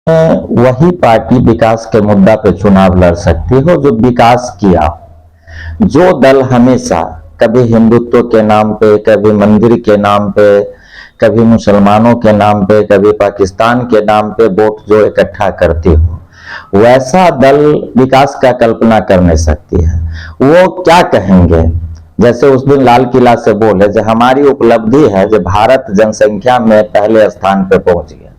वही पार्टी विकास के मुद्दा पे चुनाव लड़ सकती हो जो विकास किया हो। जो दल हमेशा कभी हिंदुत्व के नाम पे, कभी मंदिर के नाम पे, कभी मुसलमानों के नाम पे, कभी पाकिस्तान के नाम पे वोट जो इकट्ठा करती हो, वैसा दल विकास का कल्पना कर नहीं सकती है। वो क्या कहेंगे, जैसे उस दिन लाल किला से बोले जो हमारी उपलब्धि है जो भारत जनसंख्या में पहले स्थान पे पहुंच गया,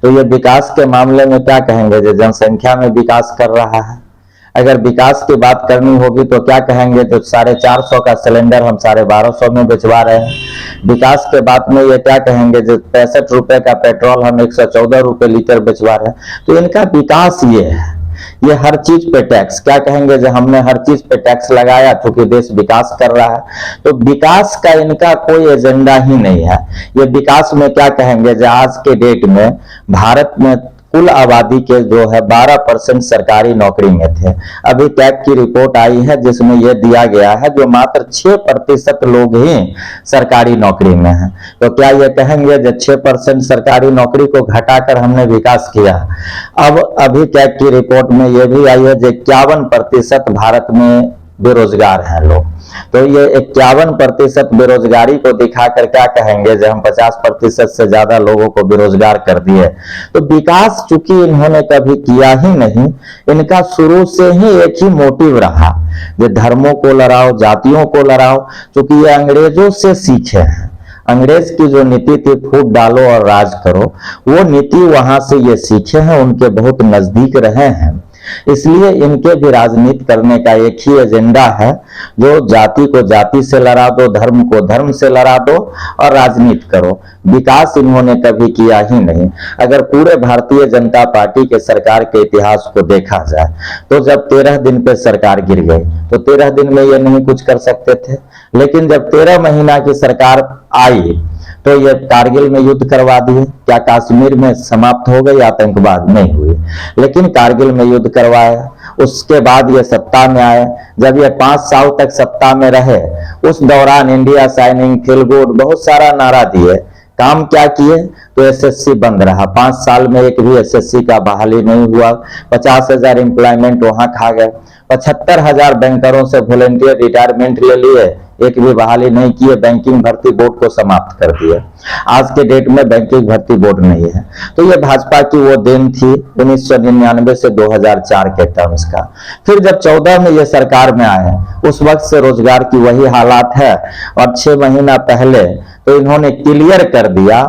तो ये विकास के मामले में क्या कहेंगे जो जनसंख्या में विकास कर रहा है। अगर विकास की बात करनी होगी तो क्या कहेंगे जो 450 का सिलेंडर हम 1250 में बेचवा रहे हैं। विकास के बात में ये क्या कहेंगे जो 65 रुपए का पेट्रोल हम 114 रुपए लीटर बेचवा रहे हैं। तो इनका विकास ये है, ये हर चीज पे टैक्स, क्या कहेंगे जो हमने हर चीज पे टैक्स लगाया क्योंकि देश विकास कर रहा है। तो विकास का इनका कोई एजेंडा ही नहीं है। ये विकास में क्या कहेंगे जो आज के डेट में भारत में कुल आबादी के जो है 12% सरकारी नौकरी में थे। अभी कैग की रिपोर्ट आई है जिसमें यह दिया गया है जो मात्र 6% लोग ही सरकारी नौकरी में हैं। तो क्या ये कहेंगे जो 6% सरकारी नौकरी को घटाकर हमने विकास किया। अब अभी कैग की रिपोर्ट में यह भी आई है जो 51% भारत में बेरोजगार हैं लोग। तो ये 51% बेरोजगारी को दिखाकर क्या कहेंगे जो हम 50% से ज्यादा लोगों को बेरोजगार कर दिए। तो विकास चूंकि इन्होंने कभी किया ही नहीं, इनका शुरू से ही एक ही मोटिव रहा जो धर्मों को लड़ाओ, जातियों को लड़ाओ। चूंकि ये अंग्रेजों से सीखे हैं, अंग्रेज की जो नीति थी फूट डालो और राज करो, वो नीति वहां से ये सीखे हैं, उनके बहुत नजदीक रहे हैं। इसलिए इनके भी राजनीति करने का एक ही एजेंडा है जो जाति को जाति से लड़ा दो, धर्म को धर्म से लड़ा दो और राजनीति करो। विकास इन्होंने कभी किया ही नहीं। अगर पूरे भारतीय जनता पार्टी के सरकार के इतिहास को देखा जाए तो जब 13 दिन पे सरकार गिर गई तो 13 दिन में ये नहीं कुछ कर सकते थे, लेकिन जब 13 महीना की सरकार आई तो ये कारगिल में युद्ध करवा दिए। क्या कश्मीर में समाप्त हो गई आतंकवाद? नहीं हुई, लेकिन कारगिल में युद्ध करवाया। उसके बाद ये सत्ता में आए। जब ये 5 साल तक सत्ता में रहे उस दौरान इंडिया शाइनिंग, फील गुड, बहुत सारा नारा दिए। काम क्या किए? तो एसएससी बंद रहा। 5 साल में एक भी एसएससी का बहाली नहीं हुआ। 50,000 एम्प्लॉयमेंट वहां खा गए। 75,000 बैंकरों से वॉलंटियर रिटायरमेंट ले लिए, एक भी बहाली नहीं किए। बैंकिंग भर्ती बोर्ड को समाप्त कर दिए। आज के डेट में बैंकिंग भर्ती बोर्ड नहीं है। तो ये भाजपा की वो देन थी 1999 से 2004 के टर्म्स का। फिर जब 14 में ये सरकार में आए उस वक्त से रोजगार की वही हालात है। और 6 महीना पहले तो इन्होंने क्लियर कर दिया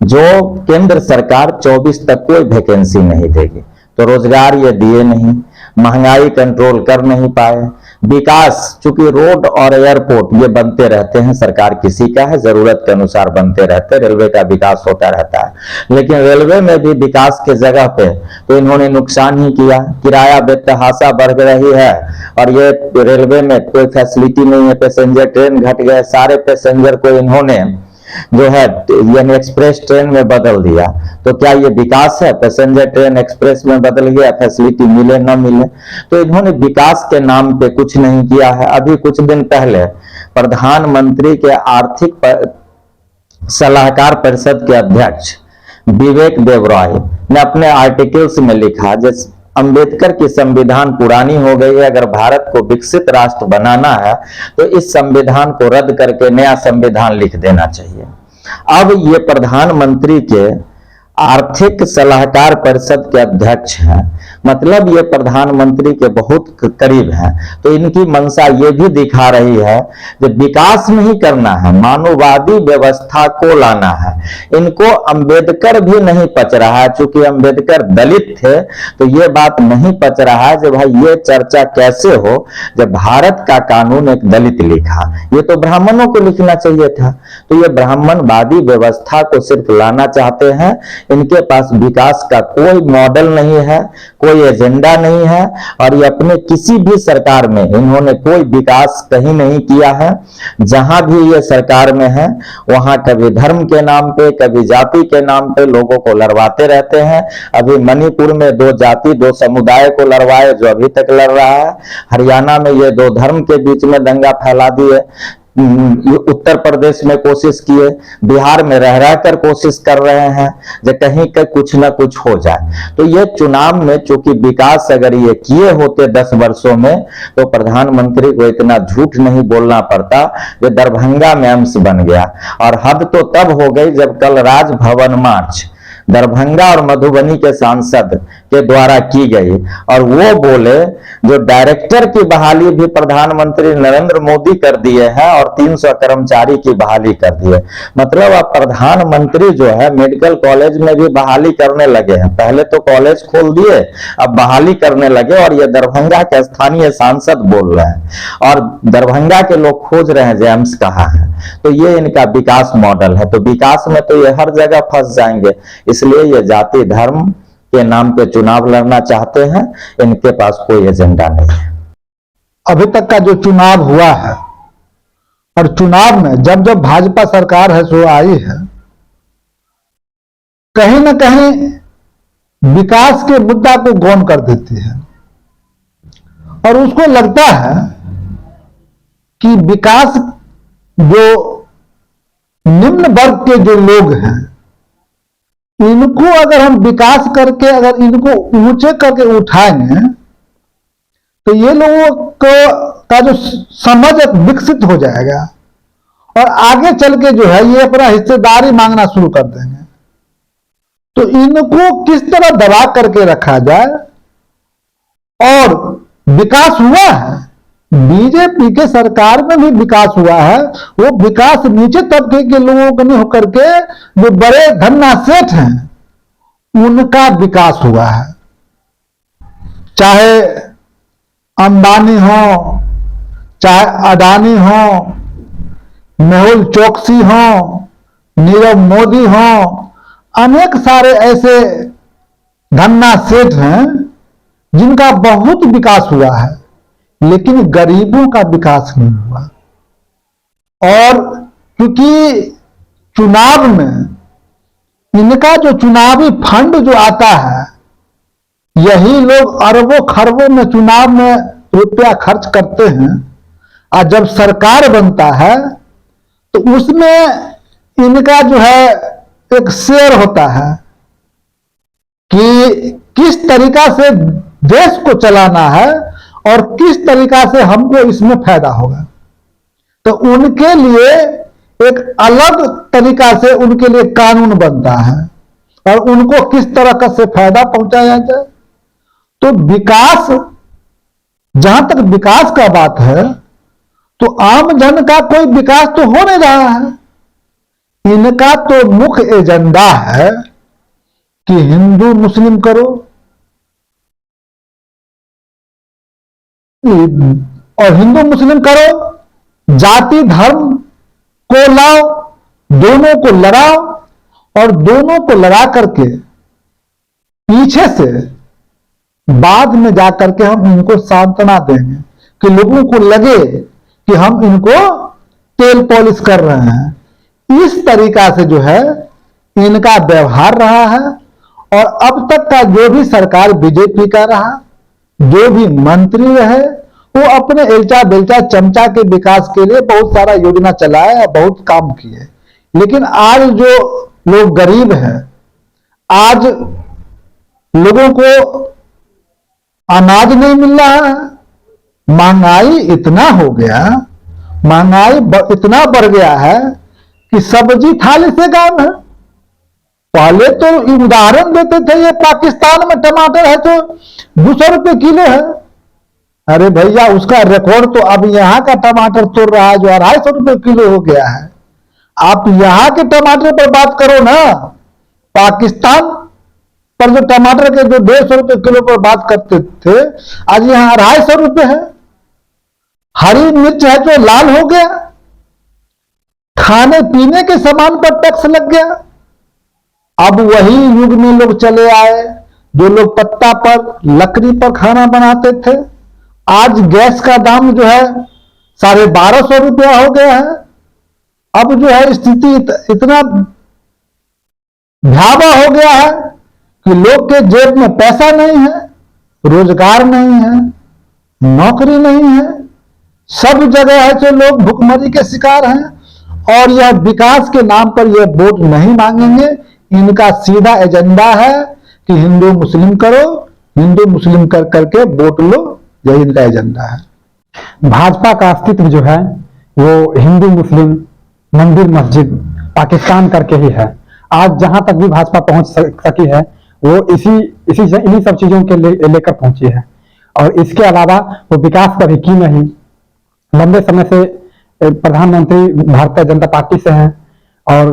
जो केंद्र सरकार 24 तक कोई वैकेंसी नहीं देगी। तो रोजगार ये दिए नहीं, महंगाई कंट्रोल कर नहीं पाए। विकास, चूंकि रोड और एयरपोर्ट ये बनते रहते हैं, सरकार किसी का है, जरूरत के अनुसार बनते रहते हैं, रेलवे का विकास होता रहता है, लेकिन रेलवे में भी विकास के जगह पे तो इन्होंने नुकसान ही किया। किराया बेतहाशा बढ़ रही है और ये रेलवे में कोई फैसिलिटी नहीं है। पैसेंजर ट्रेन घट गए, सारे पैसेंजर को इन्होंने जो है यानी एक्सप्रेस ट्रेन में बदल दिया। तो क्या ये विकास है? पैसेंजर ट्रेन एक्सप्रेस में बदल गया, फैसिलिटी मिले ना मिले। तो इन्होंने विकास के नाम पे कुछ नहीं किया है। अभी कुछ दिन पहले प्रधानमंत्री के आर्थिक सलाहकार परिषद के अध्यक्ष विवेक देबरॉय ने अपने आर्टिकल्स में लिखा जैसे अंबेडकर की संविधान पुरानी हो गई है, अगर भारत को विकसित राष्ट्र बनाना है तो इस संविधान को रद्द करके नया संविधान लिख देना चाहिए। अब ये प्रधानमंत्री के आर्थिक सलाहकार परिषद के अध्यक्ष हैं, मतलब ये प्रधानमंत्री के बहुत करीब हैं। तो इनकी मंशा ये भी दिखा रही है कि विकास नहीं करना है, मानववादी व्यवस्था को लाना है। इनको अंबेडकर भी नहीं पच रहा है, चूंकि अंबेडकर दलित थे तो ये बात नहीं पच रहा है। जब भाई ये चर्चा कैसे हो जब भारत का कानून एक दलित लिखा, ये तो ब्राह्मणों को लिखना चाहिए था। तो ये ब्राह्मणवादी व्यवस्था को सिर्फ लाना चाहते हैं। इनके पास विकास का कोई मॉडल नहीं है, कोई एजेंडा नहीं है और ये अपने किसी भी सरकार में इन्होंने कोई विकास कहीं नहीं किया है। जहां भी ये सरकार में है वहां कभी धर्म के नाम पे, कभी जाति के नाम पे लोगों को लड़वाते रहते हैं। अभी मणिपुर में 2 जाति 2 समुदाय को लड़वाए जो अभी तक लड़ रहा है। हरियाणा में ये 2 धर्म के बीच में दंगा फैला दिए। उत्तर प्रदेश में कोशिश किए, बिहार में रह रह कर कोशिश कर रहे हैं जो कहीं का कुछ ना कुछ हो जाए। तो ये चुनाव में चूंकि विकास अगर ये किए होते 10 वर्षों में, तो प्रधानमंत्री को इतना झूठ नहीं बोलना पड़ता जो दरभंगा में एम्स बन गया। और हद तो तब हो गई जब कल राजभवन मार्च दरभंगा और मधुबनी के सांसद के द्वारा की गई, और वो बोले जो डायरेक्टर की बहाली भी प्रधानमंत्री नरेंद्र मोदी कर दिए हैं और 300 कर्मचारी की बहाली कर दिए। मतलब अब प्रधानमंत्री जो है मेडिकल कॉलेज में भी बहाली करने लगे हैं। पहले तो कॉलेज खोल दिए, अब बहाली करने लगे, और ये दरभंगा के स्थानीय सांसद बोल रहे हैं, और दरभंगा के लोग खोज रहे हैं जेम्स कहाँ है। तो ये इनका विकास मॉडल है। तो विकास में तो ये हर जगह फंस जाएंगे, इसलिए ये जाति धर्म के नाम पे चुनाव लड़ना चाहते हैं। इनके पास कोई एजेंडा नहीं है। अभी तक का जो चुनाव हुआ है, और चुनाव में जब जब भाजपा सरकार है सो आई है, कहीं ना कहीं विकास के मुद्दा को गौण कर देती है, और उसको लगता है कि विकास जो निम्न वर्ग के जो लोग हैं, इनको अगर हम विकास करके अगर इनको ऊंचे करके उठाएंगे तो ये लोगों को का जो समझ विकसित हो जाएगा, और आगे चल के जो है ये अपना हिस्सेदारी मांगना शुरू कर देंगे। तो इनको किस तरह दबा करके रखा जाए। और विकास हुआ है, बीजेपी के सरकार में भी विकास हुआ है, वो विकास नीचे तबके के लोगों को नहीं होकर के जो बड़े धन्ना सेठ हैं उनका विकास हुआ है। चाहे अंबानी हो, चाहे अडानी हो, मेहुल चोकसी हो, नीरव मोदी हो, अनेक सारे ऐसे धन्ना सेठ हैं जिनका बहुत विकास हुआ है, लेकिन गरीबों का विकास नहीं हुआ। और क्योंकि चुनाव में इनका जो चुनावी फंड जो आता है, यही लोग अरबों खरबों में चुनाव में रुपया खर्च करते हैं, और जब सरकार बनता है तो उसमें इनका जो है एक शेयर होता है कि किस तरीका से देश को चलाना है और किस तरीका से हमको इसमें फायदा होगा। तो उनके लिए एक अलग तरीका से उनके लिए कानून बनता है, और उनको किस तरह का से फायदा पहुंचाया जाए। तो विकास, जहां तक विकास का बात है, तो आम जन का कोई विकास तो हो नहीं रहा है। इनका तो मुख्य एजेंडा है कि हिंदू मुस्लिम करो, और हिंदू मुस्लिम करो, जाति धर्म को लाओ, दोनों को लड़ाओ, और दोनों को लड़ा करके पीछे से बाद में जाकर के हम इनको सांत्वना देंगे कि लोगों को लगे कि हम इनको तेल पॉलिश कर रहे हैं। इस तरीका से जो है इनका व्यवहार रहा है। और अब तक का जो भी सरकार बीजेपी का रहा, जो भी मंत्री रहे, वो अपने एलचा बेलचा चमचा के विकास के लिए बहुत सारा योजना चलाया, बहुत काम किए। लेकिन आज जो लोग गरीब हैं, आज लोगों को अनाज नहीं मिल रहा है, महंगाई इतना हो गया, महंगाई इतना बढ़ गया है कि सब्जी थाली से काम है। पहले तो उदाहरण देते थे, ये पाकिस्तान में टमाटर है तो 200 रुपये किलो है। अरे भैया, उसका रिकॉर्ड तो अब यहां का टमाटर तोड़ रहा है जो 250 रुपये किलो हो गया है। आप यहां के टमाटर पर बात करो ना, पाकिस्तान पर जो टमाटर के जो 150 रुपये किलो पर बात करते थे, आज यहां 250 रुपये है। हरी मिर्च है जो लाल हो गया, खाने पीने के सामान पर टैक्स लग गया। अब वही युग में लोग चले आए जो लोग पत्ता पर, लकड़ी पर खाना बनाते थे। आज गैस का दाम जो है 1250 रुपया हो गया है। अब जो है स्थिति इतना भयावह हो गया है कि लोग के जेब में पैसा नहीं है, रोजगार नहीं है, नौकरी नहीं है, सब जगह है जो लोग भुखमरी के शिकार हैं और यह विकास के नाम पर यह वोट नहीं मांगेंगे। इनका सीधा एजेंडा है कि हिंदू मुस्लिम करो, हिंदू मुस्लिम कर करके वोट लो, यही इनका एजेंडा है। भाजपा का अस्तित्व जो है वो हिंदू मुस्लिम मंदिर मस्जिद पाकिस्तान करके ही है। आज जहां तक भी भाजपा पहुंच सकी है वो इन्हीं सब चीजों के लेकर पहुंची है और इसके अलावा वो विकास कभी की नहीं। लंबे समय से प्रधानमंत्री भारतीय जनता पार्टी से हैं और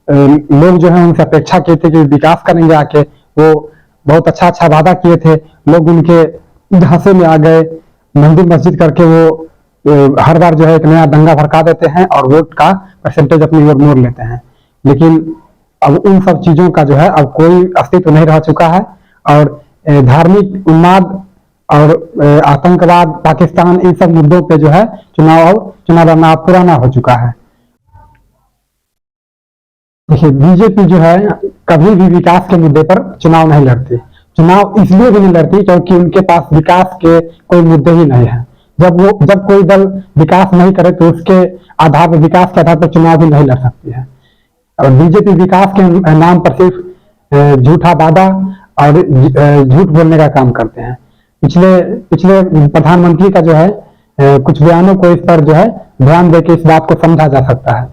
लोग जो है उनसे अपेक्षा किए थे कि विकास करेंगे आके। वो बहुत अच्छा वादा किए थे, लोग उनके झांसे में आ गए। मंदिर मस्जिद करके वो हर बार जो है एक नया दंगा भड़का देते हैं और वोट का परसेंटेज अपनी ओर मोड़ लेते हैं। लेकिन अब उन सब चीजों का जो है अब कोई अस्तित्व नहीं रह चुका है और धार्मिक उन्माद और आतंकवाद, पाकिस्तान, इन सब मुद्दों पे जो है चुनाव लड़ना पुराना हो चुका है। देखिए, बीजेपी जो है कभी भी विकास के मुद्दे पर चुनाव नहीं लड़ती। चुनाव इसलिए भी नहीं लड़ती क्योंकि उनके पास विकास के कोई मुद्दे ही नहीं है। जब कोई दल विकास नहीं करे तो उसके आधार पर, विकास के आधार पर चुनाव भी नहीं लड़ सकती है। और बीजेपी विकास के नाम पर सिर्फ झूठा वादा और झूठ बोलने का काम करते हैं। पिछले प्रधानमंत्री का जो है कुछ बयानों को इस पर जो है ध्यान देकर इस बात को समझा जा सकता है।